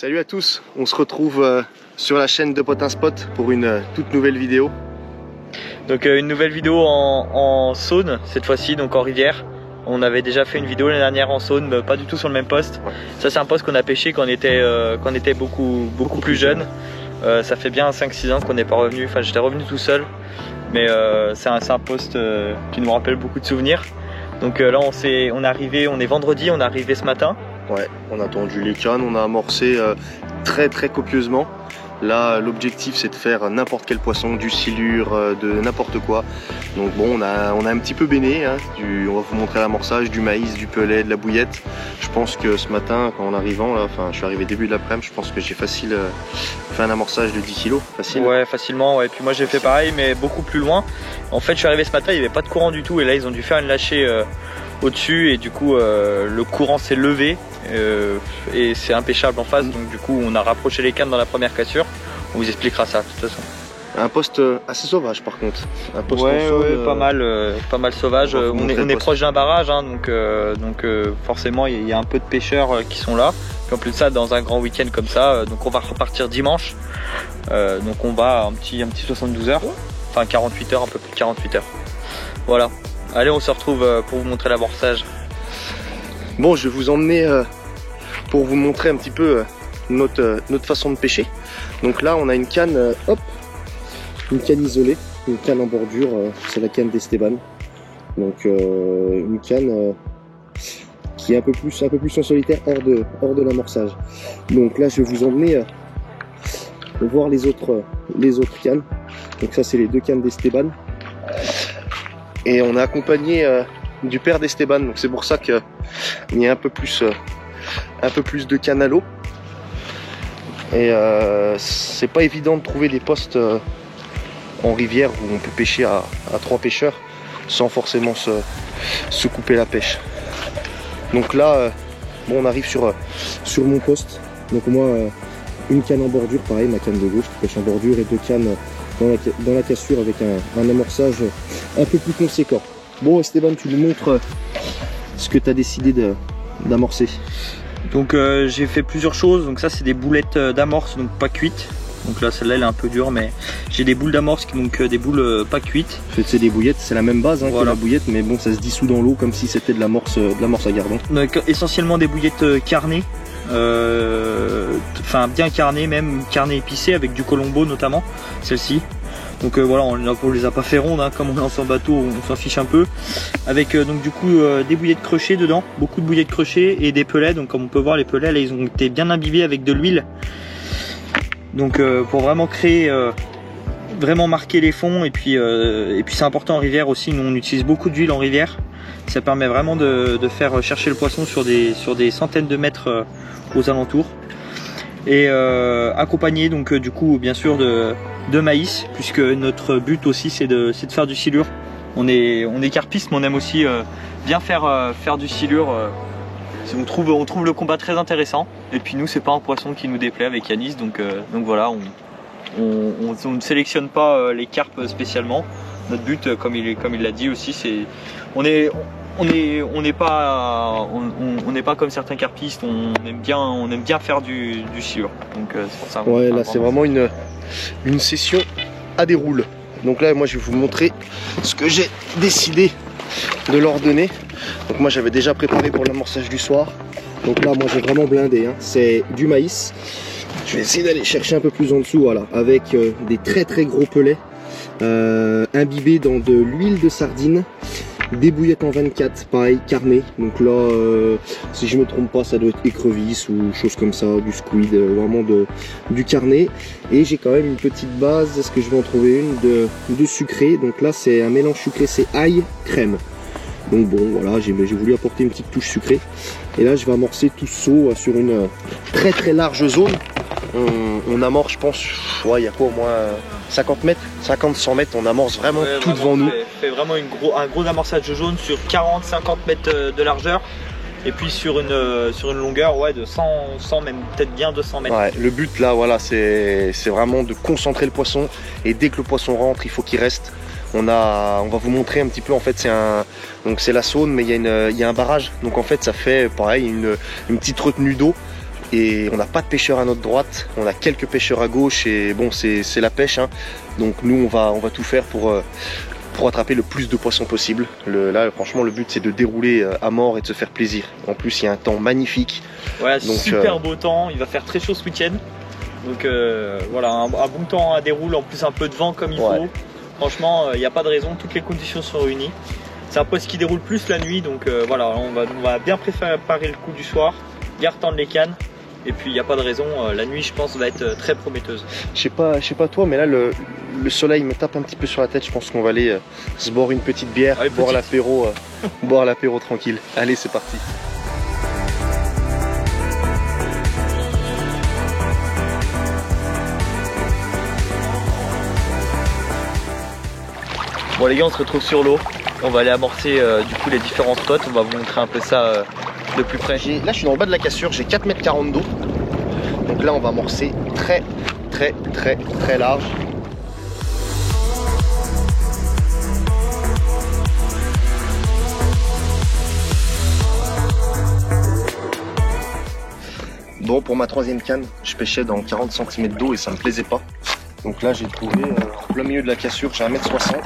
Salut à tous, on se retrouve sur la chaîne de Potin Spot pour une toute nouvelle vidéo. Donc une nouvelle vidéo en Saône cette fois-ci, donc en rivière. On avait déjà fait une vidéo l'année dernière en Saône, mais pas du tout sur le même poste. Ouais. Ça c'est un poste qu'on a pêché quand on était beaucoup plus jeune. Ça fait bien 5-6 ans qu'on n'est pas revenu, enfin j'étais revenu tout seul. Mais c'est un poste qui nous rappelle beaucoup de souvenirs. Donc là on est vendredi, on est arrivé ce matin. Ouais, on a tendu les cannes, on a amorcé très copieusement. Là l'objectif c'est de faire n'importe quel poisson, du silure, de n'importe quoi. Donc bon, on a un petit peu béné, hein, on va vous montrer l'amorçage, du maïs, du pelet, de la bouillette. Je pense que ce matin, quand en arrivant, là, enfin je suis arrivé début de l'après-midi, je pense que j'ai facile fait un amorçage de 10 kg, facile. Ouais, facilement, ouais. Et puis moi j'ai fait pareil, mais beaucoup plus loin. En fait je suis arrivé ce matin, il n'y avait pas de courant du tout, et là ils ont dû faire une lâchée au-dessus, et du coup le courant s'est levé, et c'est impêchable en face, donc du coup on a rapproché les cannes dans la première cassure. On vous expliquera ça de toute façon. Un poste assez sauvage par contre. Un poste pas mal sauvage. On est proche d'un barrage, hein, donc forcément il y a un peu de pêcheurs qui sont là. Puis en plus de ça, dans un grand week-end comme ça, donc on va repartir dimanche. Donc on va un petit 72 heures, enfin 48 heures, un peu plus de 48 heures. Voilà. Allez, on se retrouve pour vous montrer l'amorçage. Bon, je vais vous emmener pour vous montrer un petit peu notre façon de pêcher. Donc là on a une canne, une canne isolée, une canne en bordure, c'est la canne d'Esteban. Donc une canne qui est un peu plus en solitaire, hors de l'amorçage. Donc là je vais vous emmener voir les autres cannes. Donc ça c'est les deux cannes d'Esteban. Et on est accompagné du père d'Esteban, donc c'est pour ça qu'il y a un peu plus de cannes à l'eau. Et c'est pas évident de trouver des postes en rivière où on peut pêcher à 3 pêcheurs sans forcément se couper la pêche. Donc là bon, on arrive sur mon poste. Donc moi une canne en bordure, pareil, ma canne de gauche qui pêche en bordure, et 2 cannes dans la cassure avec un amorçage un peu plus conséquent. Bon Esteban, tu nous montres ce que tu as décidé d'amorcer. Donc j'ai fait plusieurs choses. Donc ça c'est des boulettes d'amorce, donc pas cuites. Donc là celle-là elle est un peu dure, mais j'ai des boules d'amorce, donc des boules pas cuites. C'est des bouillettes, c'est la même base, hein, voilà, que la bouillette, mais bon ça se dissout dans l'eau comme si c'était de l'amorce à gardon. Donc essentiellement des bouillettes carnées, enfin bien carnées, même carnées épicées avec du colombo notamment, celle-ci. Donc voilà, on les a pas fait rondes, hein, comme on lance en bateau, on s'en fiche un peu. Avec donc du coup des bouillettes crochées dedans, beaucoup de bouillettes crochées, et des pelets. Donc comme on peut voir, les pelets là ils ont été bien imbibés avec de l'huile. Donc pour vraiment créer, vraiment marquer les fonds. Et puis c'est important en rivière aussi, nous on utilise beaucoup d'huile en rivière. Ça permet vraiment de faire chercher le poisson sur des centaines de mètres aux alentours. Et accompagné donc du coup bien sûr de maïs, puisque notre but aussi c'est de faire du silure. On est carpiste, mais on aime aussi bien faire du silure. On trouve le combat très intéressant, et puis nous c'est pas un poisson qui nous déplaît avec Yanis, donc voilà, on ne sélectionne pas les carpes spécialement. Notre but, comme il l'a dit aussi, c'est on n'est pas comme certains carpistes, on aime bien faire du silure. Donc c'est pour ça. Ouais, là c'est vraiment une session à des roules. Donc là moi je vais vous montrer ce que j'ai décidé de leur donner. Donc moi j'avais déjà préparé pour l'amorçage du soir. Donc là moi j'ai vraiment blindé, hein. C'est du maïs. Je vais essayer d'aller chercher un peu plus en dessous, voilà, avec des très gros pelets imbibés dans de l'huile de sardine. Des bouillettes en 24, pareil, carnées. Donc là, si je me trompe pas, ça doit être écrevisse ou chose comme ça, du squid, vraiment du carnet. Et j'ai quand même une petite base, est-ce que je vais en trouver une, de sucré. Donc là, c'est un mélange sucré, c'est ail, crème. Donc bon, voilà, j'ai voulu apporter une petite touche sucrée. Et là, je vais amorcer tout ce saut sur une très large zone. On amorce, je pense, ouais, il y a quoi, au moins 50 mètres, 50-100 mètres, on amorce vraiment tout devant nous. Fait vraiment un gros amorçage de jaune sur 40-50 mètres de largeur, et puis sur une longueur, ouais, de 100 même peut-être bien 200 mètres. Ouais, le but là, voilà, c'est vraiment de concentrer le poisson, et dès que le poisson rentre, il faut qu'il reste. On va vous montrer un petit peu, en fait c'est la Saône, mais il y a un barrage, donc en fait ça fait pareil une petite retenue d'eau et on n'a pas de pêcheurs à notre droite, on a quelques pêcheurs à gauche et bon c'est la pêche hein. Donc nous on va tout faire pour attraper le plus de poissons possible. Là franchement le but c'est de dérouler à mort et de se faire plaisir. En plus il y a un temps magnifique. Ouais, donc, super beau temps, il va faire très chaud ce week-end. Donc voilà, un bon temps à dérouler, en plus un peu de vent comme il faut. Franchement il n'y a pas de raison, toutes les conditions sont réunies. C'est un poste qui déroule plus la nuit, donc voilà, on va bien préparer le coup du soir, bien retendre les cannes. Et puis il n'y a pas de raison, la nuit je pense va être très prometteuse. Je sais pas toi, mais là le soleil me tape un petit peu sur la tête. Je pense qu'on va aller se boire une petite bière, boire l'apéro tranquille. Allez, c'est parti. Bon les gars, on se retrouve sur l'eau. On va aller amorcer du coup les différents spots. On va vous montrer un peu ça de plus près. Là je suis dans le bas de la cassure, j'ai 4,40 m d'eau. Donc là on va amorcer très large. Bon, pour ma troisième canne, je pêchais dans 40 cm d'eau et ça me plaisait pas. Donc là j'ai trouvé en plein milieu de la cassure, j'ai 1,60 m.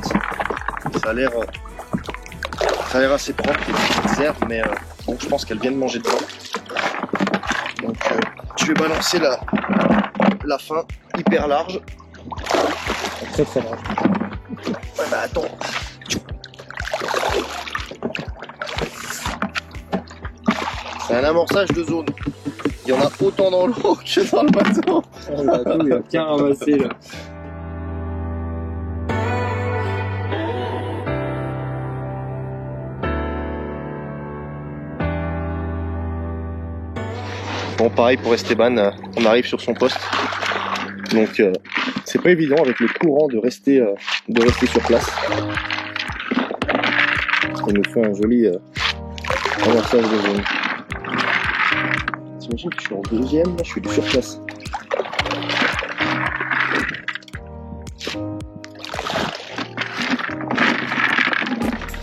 Ça a l'air assez propre, il y a des petites herbes, mais bon, je pense qu'elle vient de manger dedans. Donc je vais balancer la fin hyper large. Très large. Ouais bah attends. C'est un amorçage de zone. Il y en a autant dans l'eau que dans le bateau. Le bateau il a bien ramassé là. Bon, pareil pour Esteban, on arrive sur son poste. Donc c'est pas évident avec le courant de rester sur place. Ça nous fait un joli amorçage de zone. T'imagines que je suis en deuxième, là je suis sur place.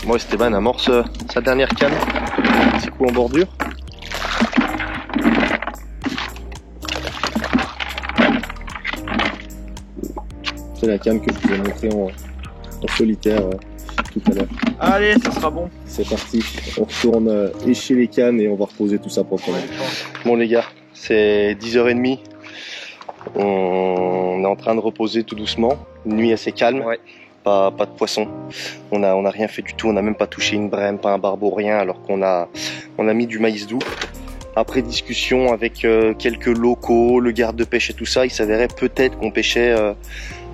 Moi Esteban amorce sa dernière canne. Petit coup en bordure. C'est la canne que je vous ai montré en solitaire tout à l'heure. Allez, ça sera bon. C'est parti, on retourne écher les cannes et on va reposer tout ça proprement. Bon les gars, c'est 10h30. On est en train de reposer tout doucement. Une nuit assez calme. Ouais. Pas de poisson. On a rien fait du tout. On n'a même pas touché une brème, pas un barbeau, rien. Alors qu'on a mis du maïs doux. Après discussion avec quelques locaux, le garde de pêche et tout ça, il s'avérait peut-être qu'on pêchait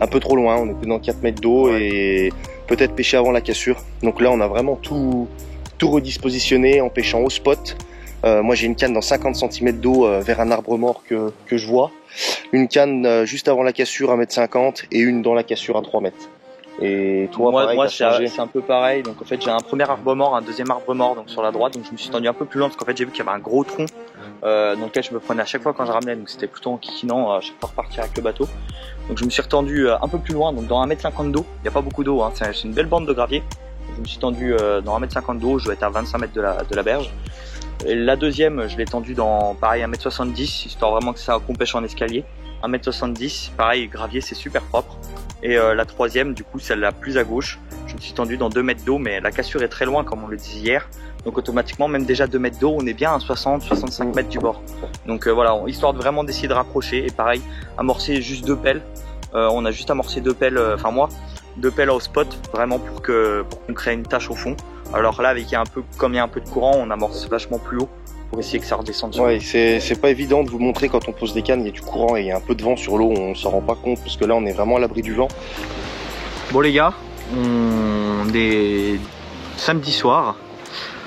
un peu trop loin. On était dans 4 mètres d'eau et peut-être pêcher avant la cassure. Donc là, on a vraiment tout redispositionné en pêchant au spot. Moi, j'ai une canne dans 50 cm d'eau vers un arbre mort que je vois. Une canne juste avant la cassure à 1,50 m et une dans la cassure à 3 mètres. Et toi, moi c'est un peu pareil. Donc en fait j'ai un premier arbre mort, un deuxième arbre mort donc sur la droite. Donc je me suis tendu un peu plus loin parce qu'en fait j'ai vu qu'il y avait un gros tronc dans lequel je me prenais à chaque fois quand je ramenais. Donc c'était plutôt en kikinant à chaque fois repartir avec le bateau. Donc je me suis retendu un peu plus loin, donc dans 1,50 m d'eau. Il n'y a pas beaucoup d'eau, hein. C'est une belle bande de gravier. Je me suis tendu dans 1,50 m d'eau, je dois être à 25 mètres de la berge. Et la deuxième je l'ai tendue dans pareil 1,70 m histoire vraiment que ça qu'on pêche en escalier. 1,70 m, pareil gravier c'est super propre. Et la troisième, du coup, celle la plus à gauche, je me suis tendu dans 2 mètres d'eau, mais la cassure est très loin, comme on le disait hier. Donc automatiquement, même déjà 2 mètres d'eau, on est bien à 60-65 mètres du bord. Donc voilà, histoire de vraiment d'essayer de rapprocher. Et pareil, amorcer juste 2 pelles. On a juste amorcé 2 pelles, enfin moi, 2 pelles au spot, vraiment pour qu'on crée une tache au fond. Alors là, comme il y a un peu de courant, on amorce vachement plus haut pour essayer que ça redescende. Ouais, c'est pas évident de vous montrer quand on pose des cannes, il y a du courant et il y a un peu de vent sur l'eau, on s'en rend pas compte parce que là on est vraiment à l'abri du vent. Bon les gars, on est samedi soir,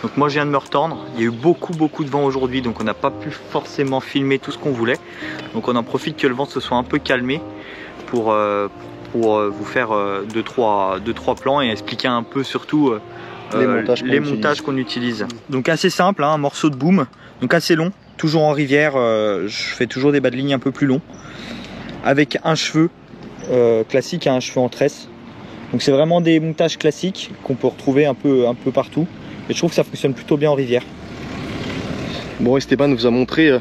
donc moi je viens de me retendre, il y a eu beaucoup de vent aujourd'hui donc on n'a pas pu forcément filmer tout ce qu'on voulait. Donc on en profite que le vent se soit un peu calmé pour vous faire 2-3 plans et expliquer un peu surtout les montages qu'on utilise. Donc assez simple, hein, un morceau de boom, donc assez long, toujours en rivière, je fais toujours des bas de ligne un peu plus longs, avec un cheveu classique et un cheveu en tresse. Donc c'est vraiment des montages classiques qu'on peut retrouver un peu partout, et je trouve que ça fonctionne plutôt bien en rivière. Bon, Esteban nous a montré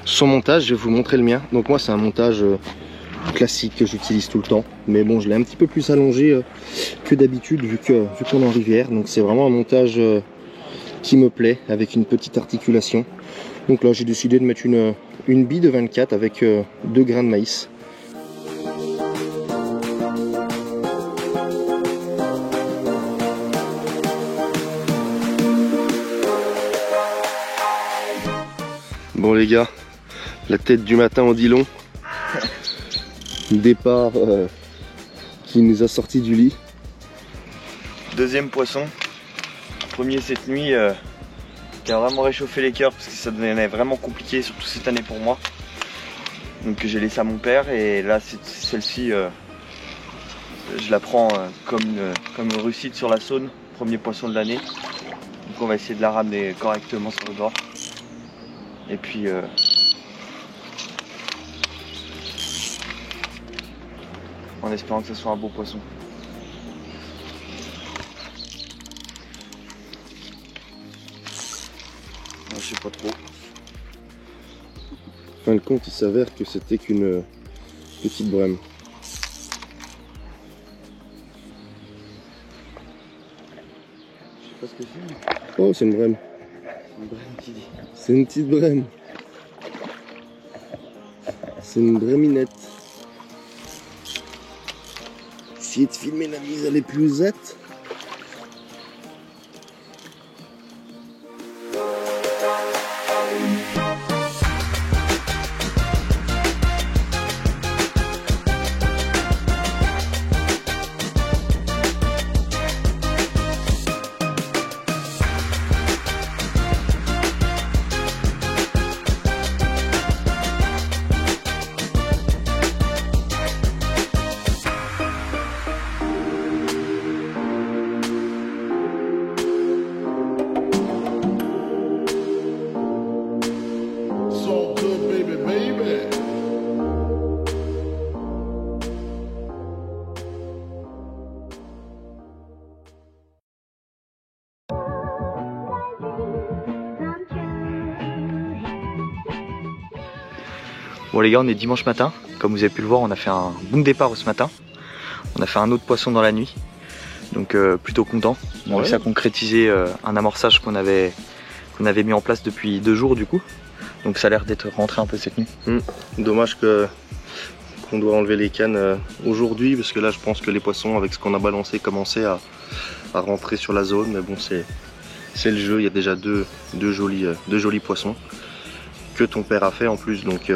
son montage, je vais vous montrer le mien. Donc moi c'est un montage classique que j'utilise tout le temps, mais bon je l'ai un petit peu plus allongé que d'habitude vu qu'on est en rivière. Donc c'est vraiment un montage qui me plaît, avec une petite articulation. Donc là j'ai décidé de mettre une bille de 24 avec 2 grains de maïs. Bon les gars, la tête du matin en dit long. Départ qui nous a sorti du lit. Deuxième poisson, premier cette nuit, qui a vraiment réchauffé les cœurs parce que ça devenait vraiment compliqué, surtout cette année pour moi. Donc j'ai laissé à mon père et là celle-ci, je la prends comme une réussite sur la Saône, premier poisson de l'année. Donc on va essayer de la ramener correctement sur le bord. Et puis en espérant que ce soit un beau poisson. Je sais pas trop. En fin de compte, il s'avère que c'était qu'une petite brème. Je sais pas ce que c'est. Oh, c'est une brème. Une brème qui dit. C'est une petite brème. C'est une bréminette. Essayez de filmer la mise à l'épuisette. Bon les gars, on est dimanche matin, comme vous avez pu le voir, on a fait un bon départ ce matin. On a fait un autre poisson dans la nuit, donc plutôt content. On a réussi à concrétiser un amorçage qu'on avait mis en place depuis 2 jours du coup. Donc ça a l'air d'être rentré un peu cette nuit. Dommage qu'on doit enlever les cannes aujourd'hui, parce que là je pense que les poissons avec ce qu'on a balancé commençaient à rentrer sur la zone. Mais bon, c'est le jeu, il y a déjà deux jolis poissons que ton père a fait en plus, donc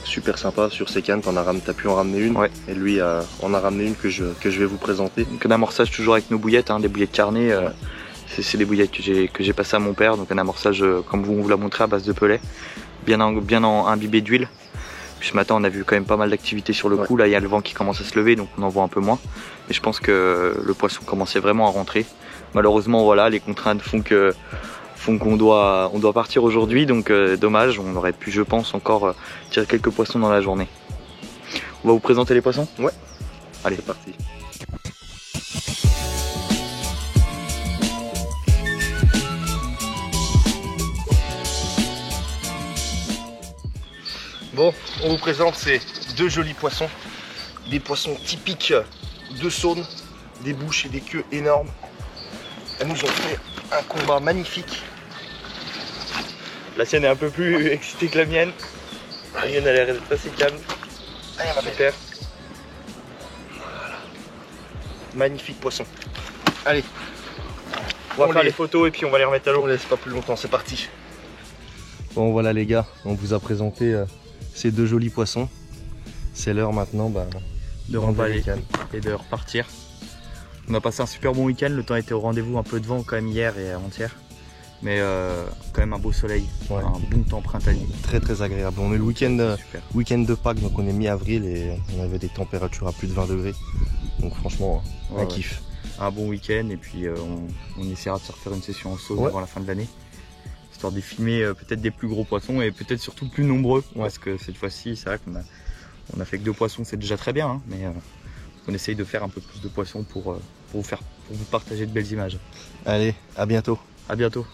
super sympa sur ces cannes. T'as pu en ramener une, et lui en a ramené une que je vais vous présenter. Donc un amorçage toujours avec nos bouillettes, des bouillettes carnées. C'est des bouillettes que j'ai passées à mon père, donc un amorçage comme on vous l'a montré à base de pellet, bien imbibé d'huile. Puis ce matin on a vu quand même pas mal d'activité sur le coup, là il y a le vent qui commence à se lever donc on en voit un peu moins. Mais je pense que le poisson commençait vraiment à rentrer. Malheureusement voilà, les contraintes font qu'on doit partir aujourd'hui, donc dommage, on aurait pu je pense encore tirer quelques poissons dans la journée. On va vous présenter les poissons? Ouais. Allez, c'est parti. Bon, on vous présente ces 2 jolis poissons, des poissons typiques de Saône, des bouches et des queues énormes. Elles nous ont fait un combat magnifique. La sienne est un peu plus excitée que la mienne. La mienne a l'air d'être assez calme. Allez, ma super. Voilà. Magnifique poisson. Allez, on va faire les photos et puis on va les remettre à l'eau. On laisse pas plus longtemps, c'est parti. Bon voilà les gars, on vous a présenté ces 2 jolis poissons. C'est l'heure maintenant de remballer et de repartir. On a passé un super bon week-end, le temps était au rendez-vous, un peu de vent quand même hier et avant-hier. Mais quand même un beau soleil, un bon temps printanier. Très agréable. On est le week-end de Pâques, donc on est mi-avril et on avait des températures à plus de 20 degrés. Donc franchement, un kiff. Un bon week-end et puis on essaiera de se refaire une session en Saône avant la fin de l'année. Histoire de filmer peut-être des plus gros poissons et peut-être surtout plus nombreux. Parce que cette fois-ci, c'est vrai qu'on a fait que 2 poissons, c'est déjà très bien. Mais on essaye de faire un peu plus de poissons pour vous partager de belles images. Allez, à bientôt. À bientôt.